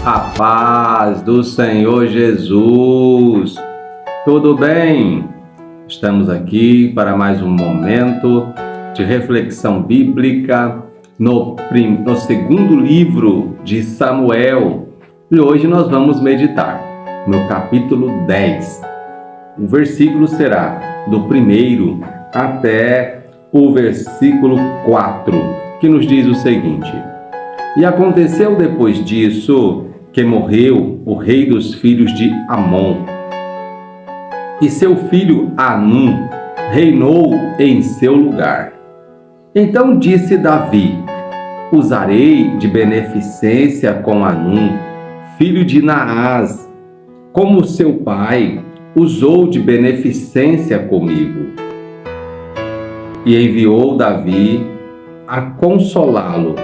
A paz do Senhor Jesus. Tudo bem? Estamos aqui para mais um momento de reflexão bíblica no segundo livro de Samuel. E hoje nós vamos meditar no capítulo 10. O versículo será do 1º até o versículo 4, que nos diz o seguinte: E aconteceu depois disso que morreu o rei dos filhos de Amon, e seu filho Hanum reinou em seu lugar. Então disse Davi: Usarei de beneficência com Hanum, filho de Naás, como seu pai usou de beneficência comigo. E enviou Davi a consolá-lo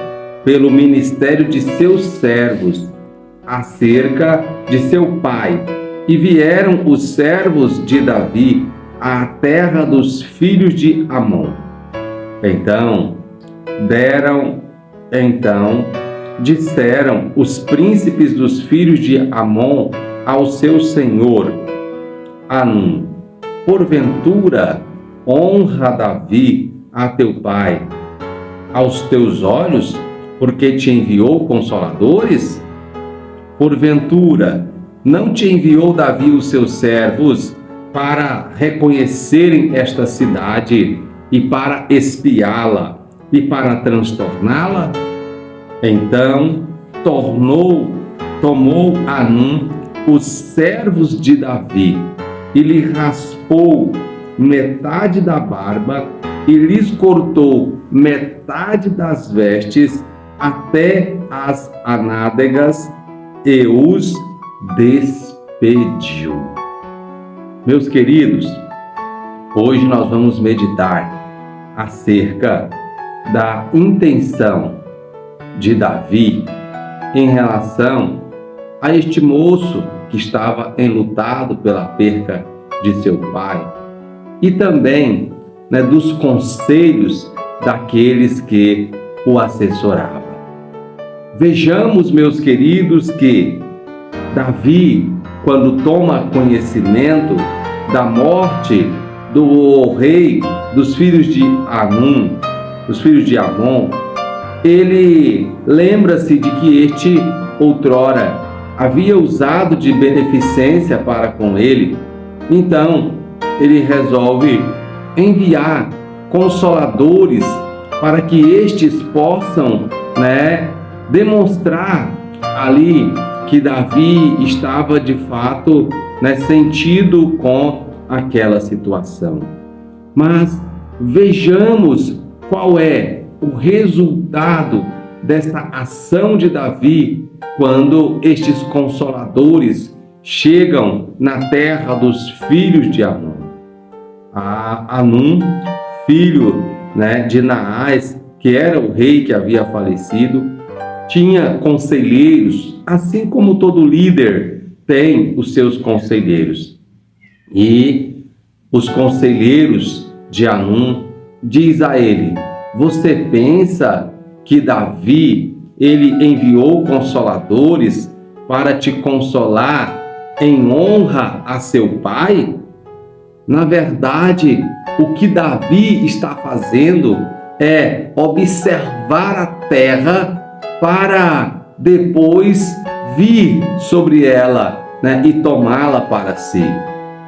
pelo ministério de seus servos acerca de seu pai. E vieram os servos de Davi à terra dos filhos de Amon. Então disseram os príncipes dos filhos de Amon ao seu senhor Hanum: Porventura honra Davi a teu pai aos teus olhos, porque te enviou consoladores? Porventura não te enviou Davi os seus servos para reconhecerem esta cidade e para espiá-la e para transtorná-la? Então tomou Hanum os servos de Davi e lhe raspou metade da barba e lhes cortou metade das vestes até as nádegas e os despediu. Meus queridos, hoje nós vamos meditar acerca da intenção de Davi em relação a este moço que estava enlutado pela perca de seu pai e também dos conselhos daqueles que o assessoravam. Vejamos, meus queridos, que Davi, quando toma conhecimento da morte do rei dos filhos de Hanum, dos filhos de Amon, ele lembra-se de que este outrora havia usado de beneficência para com ele. Então ele resolve enviar consoladores para que estes possam demonstrar ali que Davi estava de fato sentido com aquela situação. Mas vejamos qual é o resultado desta ação de Davi quando estes consoladores chegam na terra dos filhos de Amon. Hanum, filho de Naás, que era o rei que havia falecido, tinha conselheiros, assim como todo líder tem os seus conselheiros. E os conselheiros de Hanum diz a ele: Você pensa que Davi ele enviou consoladores para te consolar em honra a seu pai? Na verdade, o que Davi está fazendo é observar a terra para depois vir sobre ela e tomá-la para si.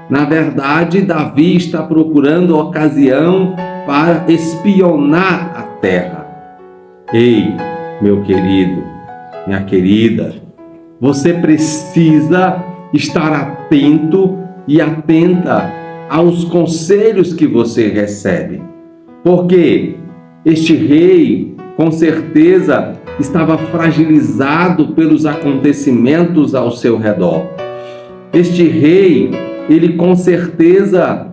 Na verdade, Davi está procurando ocasião para espionar a terra. Ei, meu querido, minha querida, você precisa estar atento e atenta aos conselhos que você recebe, porque este rei, com certeza, estava fragilizado pelos acontecimentos ao seu redor. Este rei, ele com certeza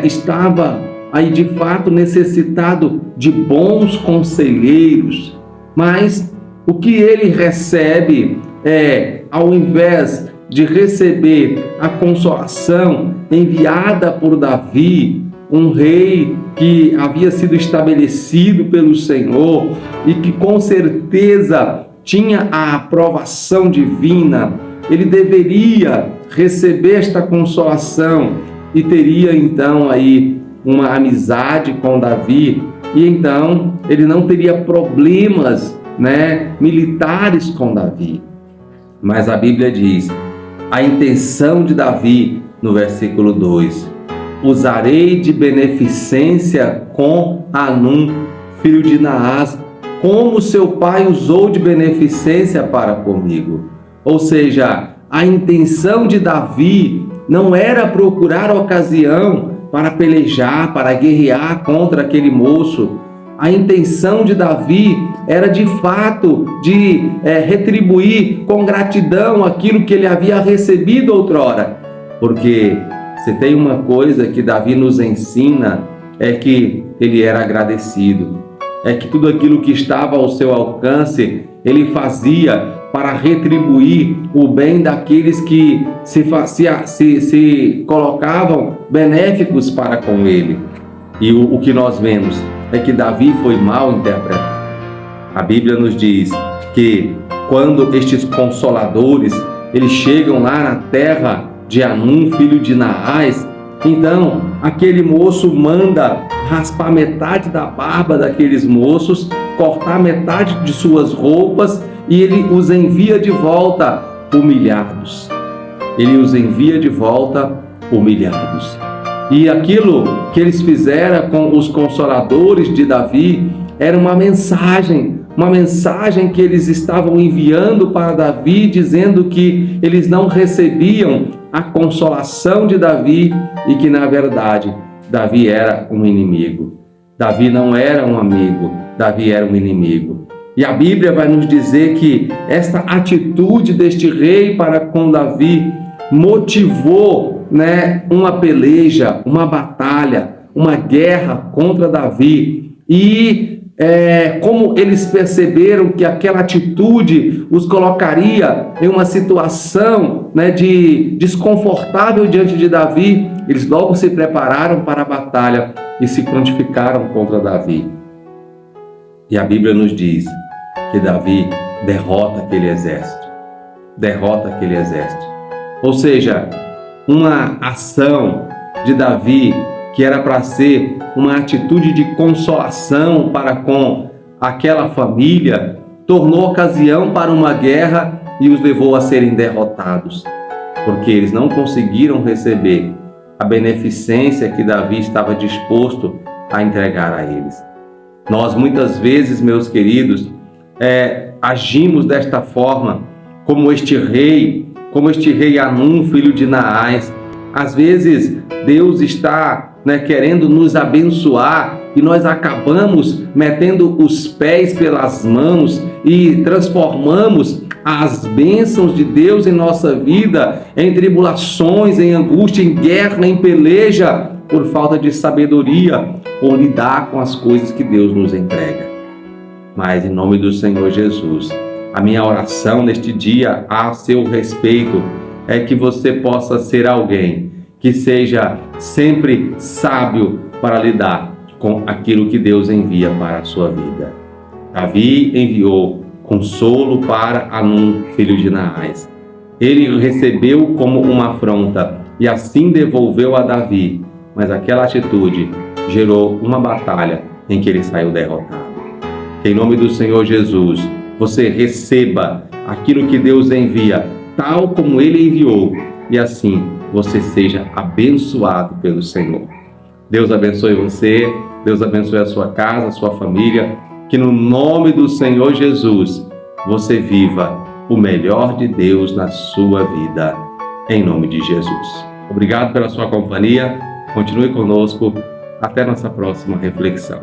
estava aí de fato necessitado de bons conselheiros, mas o que ele recebe ao invés de receber a consolação enviada por Davi, um rei que havia sido estabelecido pelo Senhor e que com certeza tinha a aprovação divina, ele deveria receber esta consolação e teria então aí uma amizade com Davi, e então ele não teria problemas, militares com Davi. Mas a Bíblia diz, a intenção de Davi, no versículo 2, usarei de beneficência com Hanum, filho de Naás, como seu pai usou de beneficência para comigo. Ou seja, a intenção de Davi não era procurar ocasião para pelejar, para guerrear contra aquele moço. A intenção de Davi era de fato de retribuir com gratidão aquilo que ele havia recebido outrora. Porque se tem uma coisa que Davi nos ensina, é que ele era agradecido. É que tudo aquilo que estava ao seu alcance, ele fazia para retribuir o bem daqueles que se colocavam benéficos para com ele. E o que nós vemos é que Davi foi mal interpretado. A Bíblia nos diz que quando estes consoladores, eles chegam lá na terra de Hanum, filho de Naás, então aquele moço manda raspar metade da barba daqueles moços, cortar metade de suas roupas, e ele os envia de volta humilhados. Ele os envia de volta humilhados. E aquilo que eles fizeram com os consoladores de Davi era uma mensagem que eles estavam enviando para Davi, dizendo que eles não recebiam a consolação de Davi e que, na verdade, Davi era um inimigo. Davi não era um amigo, Davi era um inimigo. E a Bíblia vai nos dizer que esta atitude deste rei para com Davi motivou, uma peleja, uma batalha, uma guerra contra Davi. E como eles perceberam que aquela atitude os colocaria em uma situação de desconfortável diante de Davi, eles logo se prepararam para a batalha e se prontificaram contra Davi. E a Bíblia nos diz que Davi derrota aquele exército. Ou seja, uma ação de Davi que era para ser uma atitude de consolação para com aquela família, tornou ocasião para uma guerra e os levou a serem derrotados, porque eles não conseguiram receber a beneficência que Davi estava disposto a entregar a eles. Nós muitas vezes, meus queridos, agimos desta forma, como este rei Hanum, filho de Naás. Às vezes Deus está querendo nos abençoar e nós acabamos metendo os pés pelas mãos e transformamos as bênçãos de Deus em nossa vida em tribulações, em angústia, em guerra, em peleja, por falta de sabedoria, por lidar com as coisas que Deus nos entrega. Mas em nome do Senhor Jesus, a minha oração neste dia a seu respeito é que você possa ser alguém que seja sempre sábio para lidar com aquilo que Deus envia para a sua vida. Davi enviou consolo para Hanum, filho de Naás. Ele recebeu como uma afronta e assim devolveu a Davi, mas aquela atitude gerou uma batalha em que ele saiu derrotado. Que em nome do Senhor Jesus, você receba aquilo que Deus envia, tal como Ele enviou, e assim você seja abençoado pelo Senhor. Deus abençoe você, Deus abençoe a sua casa, a sua família, que no nome do Senhor Jesus você viva o melhor de Deus na sua vida, em nome de Jesus. Obrigado pela sua companhia, continue conosco, até nossa próxima reflexão.